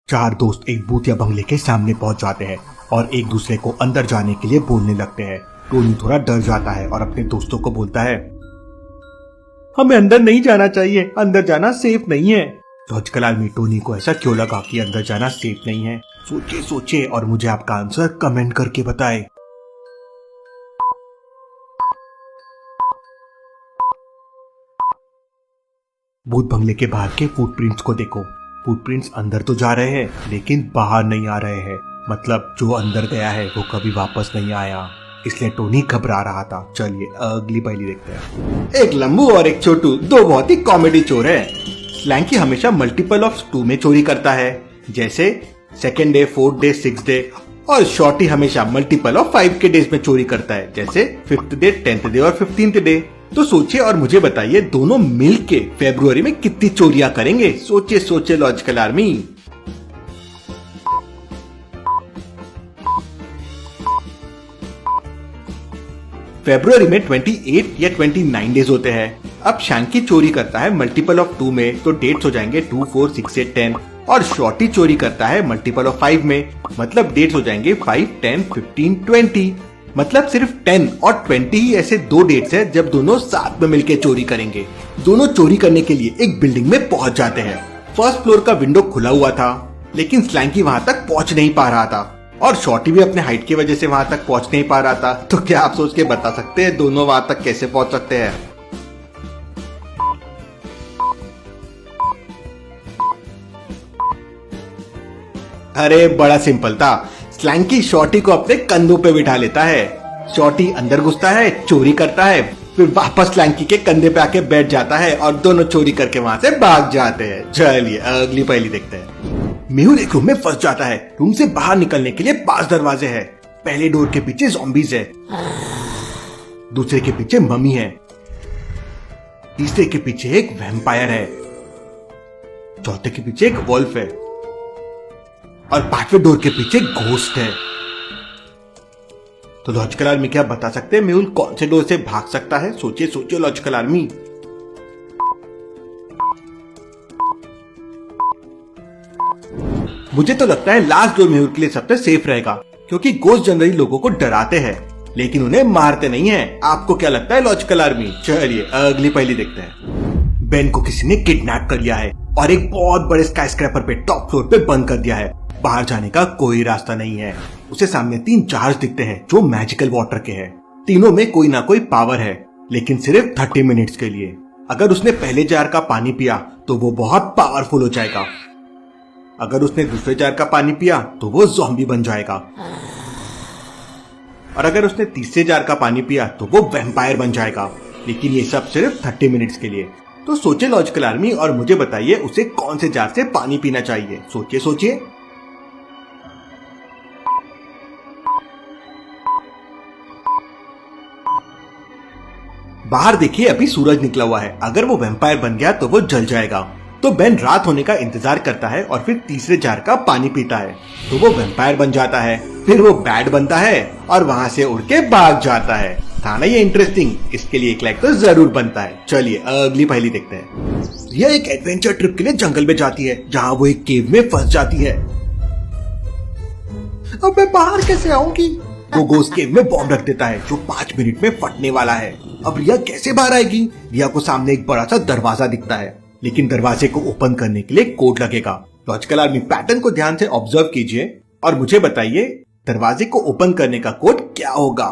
चार दोस्त एक भूतिया बंगले के सामने पहुंच जाते हैं और एक दूसरे को अंदर जाने के लिए बोलने लगते हैं। टोनी थोड़ा डर जाता है और अपने दोस्तों को बोलता है, हमें अंदर नहीं जाना चाहिए, अंदर जाना सेफ नहीं है। लॉजिकल आर्मी टोनी को ऐसा क्यों लगा कि अंदर जाना सेफ नहीं है? सोचिए और मुझे आपका आंसर कमेंट करके बताएं। भूत बंगले के बाहर के फुटप्रिंट्स को देखो। फुटप्रिंट्स अंदर तो जा रहे हैं लेकिन बाहर नहीं आ रहे हैं। मतलब जो अंदर गया है वो कभी वापस नहीं आया, इसलिए टोनी घबरा रहा था। चलिए अगली पहेली देखते हैं। एक लंबू और एक छोटू दो बहुत ही कॉमेडी चोर है। स्लैंकी हमेशा मल्टीपल ऑफ 2 में चोरी करता है, जैसे 2nd day, 4th day, 6th day. और शॉर्टी हमेशा मल्टीपल ऑफ 5 के डेज में चोरी करता है, जैसे 5th डे, 10th डे और 15th डे। तो सोचिए और मुझे बताइए दोनों मिलके फरवरी में कितनी चोरियां करेंगे? सोचिए लॉजिकल आर्मी। फरवरी में 28 या 29 डेज होते हैं। अब शैंकी चोरी करता है मल्टीपल ऑफ 2 में, तो डेट्स हो जाएंगे 2, 4, 6, 8, 10। और शॉर्टी चोरी करता है मल्टीपल ऑफ 5 में, मतलब डेट्स हो जाएंगे 5, 10, 15, 20। मतलब सिर्फ 10 और 20 ही ऐसे दो डेट्स हैं जब दोनों साथ में मिलकर चोरी करेंगे। दोनों चोरी करने के लिए एक बिल्डिंग में पहुंच जाते हैं। फर्स्ट फ्लोर का विंडो खुला हुआ था, लेकिन स्लैंकी वहां तक पहुंच नहीं पा रहा था और शॉर्टी भी अपने हाइट की वजह से वहां तक पहुंच नहीं पा रहा था। तो क्या आप सोच के बता सकते हैं दोनों वहां तक कैसे पहुंच सकते हैं? अरे बड़ा सिंपल था। स्लैंकी शॉर्टी को अपने कंधों पे बिठा लेता है। शॉर्टी अंदर घुसता है, चोरी करता है, फिर वापस स्लैंकी के कंधे पे आके बैठ जाता है और दोनों चोरी करके वहां से भाग जाते हैं। चलिए अगली पहेली देखते हैं। मेहुल एक रूम में फंस जाता है। रूम से बाहर निकलने के लिए 5 दरवाजे हैं। पहले डोर के पीछे ज़ॉम्बीज है, दूसरे के पीछे मम्मी है, तीसरे के पीछे एक वैम्पायर है, चौथे के पीछे एक वॉल्फ है और 5वें डोर के पीछे घोस्ट है। तो लॉजिकल आर्मी क्या बता सकते हैं मेहुल कौन से डोर से भाग सकता है? सोचिए लॉजिकल आर्मी। मुझे तो लगता है लास्ट डोर मेहुल के लिए सबसे सेफ रहेगा, क्योंकि घोस्ट जनरली लोगों को डराते हैं लेकिन उन्हें मारते नहीं है। आपको क्या लगता है लॉजिकल आर्मी? चलिए अगली पहेली देखते हैं। बेन को किसी ने किडनैप कर लिया है और एक बहुत बड़े स्काईस्क्रैपर पे टॉप फ्लोर पे बंद कर दिया है। बाहर जाने का कोई रास्ता नहीं है। उसे सामने 3 जार्स दिखते हैं जो मैजिकल वाटर के हैं। तीनों में कोई ना कोई पावर है, लेकिन सिर्फ 30 मिनट्स के लिए। अगर उसने पहले जार का पानी पिया तो वो बहुत पावरफुल हो जाएगा। अगर उसने दूसरे जार का पानी पिया तो वो ज़ॉम्बी बन जाएगा। और अगर उसने तीसरे जार का पानी पिया तो वो वैम्पायर बन जाएगा। लेकिन ये सब सिर्फ 30 मिनट्स के लिए। तो सोचिए लॉजिकल आर्मी और मुझे बताइए उसे कौन से जार से पानी पीना चाहिए? सोचिए। बाहर देखिए अभी सूरज निकला हुआ है। अगर वो वैम्पायर बन गया तो वो जल जाएगा। तो बेन रात होने का इंतजार करता है और फिर तीसरे जार का पानी पीता है तो वो वैम्पायर बन जाता है। फिर वो बैट बनता है और वहां से उड़ के भाग जाता है। था ना ये इंटरेस्टिंग? इसके लिए एक लाइक तो जरूर बनता है। चलिए अगली पहेली देखते हैं। रिया एक एडवेंचर ट्रिप के लिए जंगल में जाती है, जहां वो एक केव में फंस जाती है। अब मैं बाहर कैसे आऊंगी? वो घोस्ट केव में बॉम्ब रख देता है जो 5 मिनट में फटने वाला है। अब रिया कैसे बाहर आएगी? रिया को सामने एक बड़ा सा दरवाजा दिखता है, लेकिन दरवाजे को ओपन करने के लिए कोड लगेगा। लॉजिकल आर्मी पैटर्न को ध्यान से ऑब्जर्व कीजिए और मुझे बताइए दरवाजे को ओपन करने का कोड क्या होगा?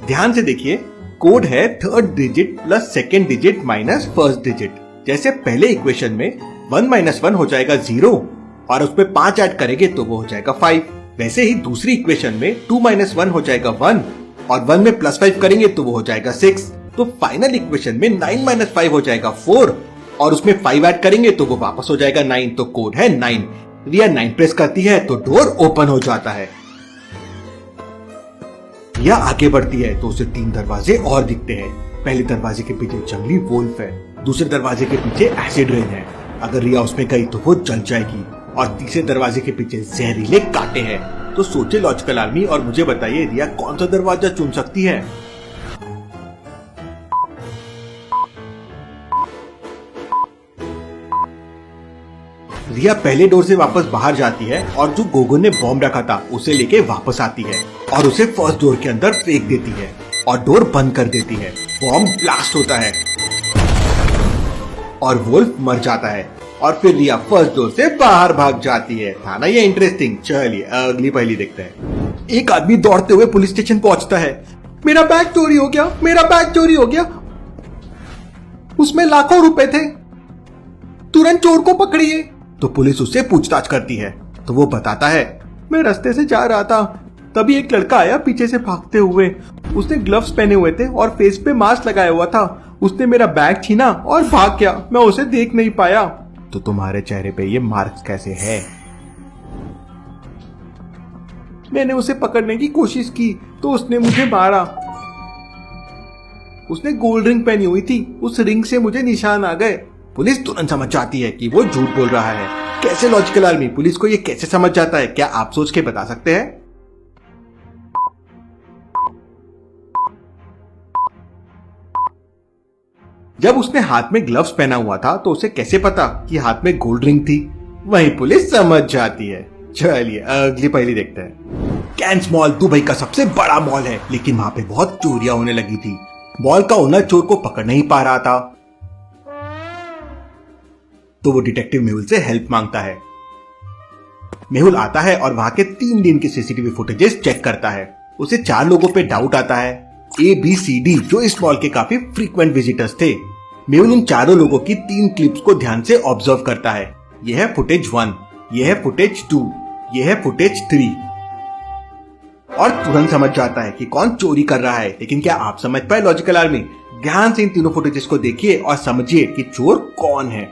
ध्यान से देखिए, कोड है 3rd digit plus 2nd digit minus 1st digit. जैसे पहले इक्वेशन में 1 - 1 हो जाएगा 0 और उसपे 5 ऐड करेंगे तो वो हो जाएगा 5। वैसे ही दूसरी इक्वेशन में 2 - 1 हो जाएगा 1 और 1 में +5 करेंगे तो वो हो जाएगा 6। तो फाइनल इक्वेशन में 9 - 5 हो जाएगा 4 और उसमें 5 ऐड करेंगे तो वो वापस हो जाएगा 9। तो कोड है 9। रिया 9 प्रेस करती है तो डोर ओपन हो जाता है। रिया आगे बढ़ती है तो उसे 3 दरवाजे और दिखते हैं। पहले दरवाजे के पीछे जंगली वोल्फ है, दूसरे दरवाजे के पीछे एसिड रेन है। अगर रिया उसमें गई तो वो जल जाएगी और तीसरे दरवाजे के पीछे जहरीले कांटे हैं। तो सोचे लॉजिकल आर्मी और मुझे बताइए रिया कौन सा दरवाजा चुन सकती है? रिया पहले डोर से वापस बाहर जाती है और जो गोगो ने बॉम्ब रखा था उसे लेके वापस आती है और उसे फर्स्ट डोर के अंदर फेंक देती है और डोर बंद कर देती है। बॉम्ब ब्लास्ट होता है और वुल्फ मर जाता है और फिर रिया फर्स्ट डोर से बाहर भाग जाती है। था ना ये इंटरेस्टिंग। चलिए अगली पहेली देखते हैं। एक आदमी दौड़ते हुए पुलिस स्टेशन पहुंचता है। मेरा बैग चोरी हो गया, मेरा बैग चोरी हो गया, उसमें लाखों रुपए थे, तुरंत चोर को पकड़िए। तो पुलिस उससे पूछताछ करती है तो वो बताता है मैं रास्ते से जा रहा था, तभी एक लड़का आया पीछे से भागते हुए। उसने ग्लव्स पहने हुए थे और फेस पे मास्क लगाया हुआ था। उसने मेरा बैग छीना और भाग गया, मैं उसे देख नहीं पाया। तो तुम्हारे चेहरे पे ये मार्क्स कैसे है? मैंने उसे पकड़ने की कोशिश की तो उसने मुझे मारा। उसने गोल्ड रिंग पहनी हुई थी, उस रिंग से मुझे निशान आ गए। पुलिस तुरंत समझ जाती है कि वो झूठ बोल रहा है। कैसे लॉजिकल आर्मी पुलिस को ये कैसे समझ जाता है? क्या आप सोच के बता सकते हैं? जब उसने हाथ में ग्लव्स पहना हुआ था तो उसे कैसे पता कि हाथ में गोल्ड रिंग थी? वही पुलिस समझ जाती है। चलिए अगली पहेली देखते हैं। कैंस मॉल दुबई का सबसे बड़ा मॉल है, लेकिन वहां पे बहुत चोरियां होने लगी थी। मॉल का ओनर चोर को पकड़ नहीं पा रहा था तो वो डिटेक्टिव मेहुल से हेल्प मांगता है। मेहुल आता है और वहां के 3 दिन के सीसीटीवी फुटेजेस चेक करता है। उसे 4 लोगों पे डाउट आता है, ABCD, जो इस मॉल के काफी फ्रीक्वेंट विजिटर्स थे। मेहुल उन चारों लोगों की 3 क्लिप्स को ध्यान से ऑब्जर्व करता है। यह है फुटेज 1, यह है फुटेज 2, यह है फुटेज 3 और तुरंत समझ जाता है कि कौन चोरी कर रहा है। लेकिन क्या आप समझ पाए लॉजिकल आर्मी? ध्यान से इन तीनों फुटेजेस को देखिए और समझिए कि चोर कौन है।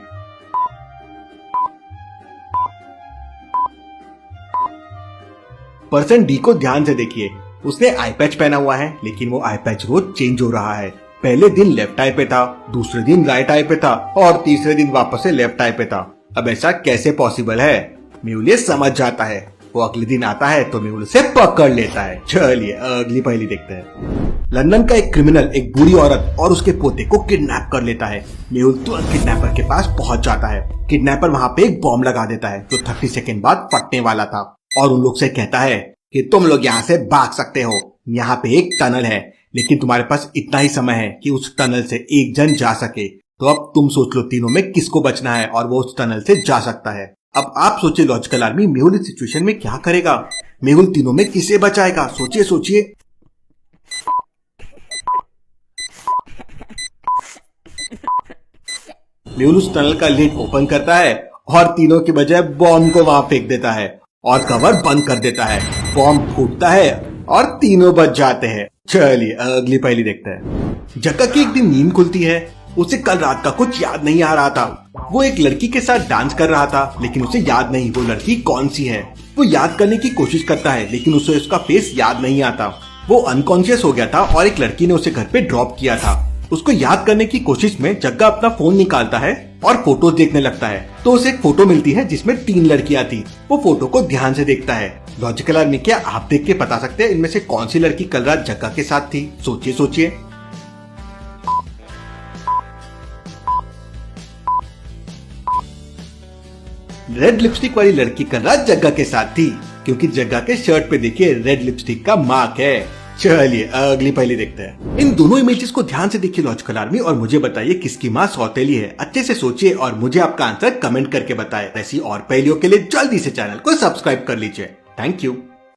पर्सन डी को ध्यान से देखिए। उसने आई पैच पहना हुआ है, लेकिन वो आई पैच रोज चेंज हो रहा है। पहले दिन लेफ्ट आई पे था, दूसरे दिन राइट आई पे था और तीसरे दिन वापस से लेफ्ट आई पे था। अब ऐसा कैसे पॉसिबल है? मेहुल ये समझ जाता है। वो अगले दिन आता है तो मेहुल उसे पकड़ लेता है। चलिए अगली पहेली देखते हैं। लंदन का एक क्रिमिनल एक बूढ़ी औरत और उसके पोते को किडनैप कर लेता है। मेहुल तुरंत किडनैपर के पास पहुंच जाता है। किडनैपर वहां पे एक बॉम्ब लगा देता है जो 30 सेकेंड बाद फटने वाला था और उन लोग से कहता है कि तुम लोग यहाँ से भाग सकते हो। यहाँ पे एक टनल है, लेकिन तुम्हारे पास इतना ही समय है कि उस टनल से एक जन जा सके। तो अब तुम सोच लो तीनों में किसको बचना है और वो उस टनल से जा सकता है। अब आप सोचिए लॉजिकल आर्मी, मेहुल इस सिचुएशन में क्या करेगा? मेहुल तीनों में किसे बचाएगा? सोचिए सोचिए। मेहुल उस टनल का लिड ओपन करता है और तीनों की बजाय बॉम्ब को वहां फेंक देता है और कवर बंद कर देता है। बॉम्ब फूटता है और तीनों बच जाते हैं। चलिए अगली पहेली देखते हैं। जक्का की एक दिन नींद खुलती है। उसे कल रात का कुछ याद नहीं आ रहा था। वो एक लड़की के साथ डांस कर रहा था, लेकिन उसे याद नहीं वो लड़की कौन सी है। वो याद करने की कोशिश करता है, लेकिन उसे उसका फेस याद नहीं आता। वो अनकॉन्शियस हो गया था और एक लड़की ने उसे घर पे ड्रॉप किया था। उसको याद करने की कोशिश में जग्गा अपना फोन निकालता है और फोटोज देखने लगता है। तो उसे एक फोटो मिलती है जिसमें 3 लड़कियां थी। वो फोटो को ध्यान से देखता है। लॉजिकल आर्मी, क्या आप देख के बता सकते हैं इनमें से कौन सी लड़की कल रात जग्गा के साथ थी? सोचिए सोचिए। रेड लिपस्टिक वाली लड़की कल रात जग्गा के साथ थी, क्योंकि जग्गा के शर्ट पे देखिए रेड लिपस्टिक का मार्क है। चलिए अगली पहेली देखते हैं। इन दोनों इमेजेस को ध्यान से देखिए लॉजिकल आर्मी और मुझे बताइए किसकी माँ सौतेली है। अच्छे से सोचिए और मुझे आपका आंसर कमेंट करके बताएं। ऐसी और पहेलियों के लिए जल्दी से चैनल को सब्सक्राइब कर लीजिए। Thank you.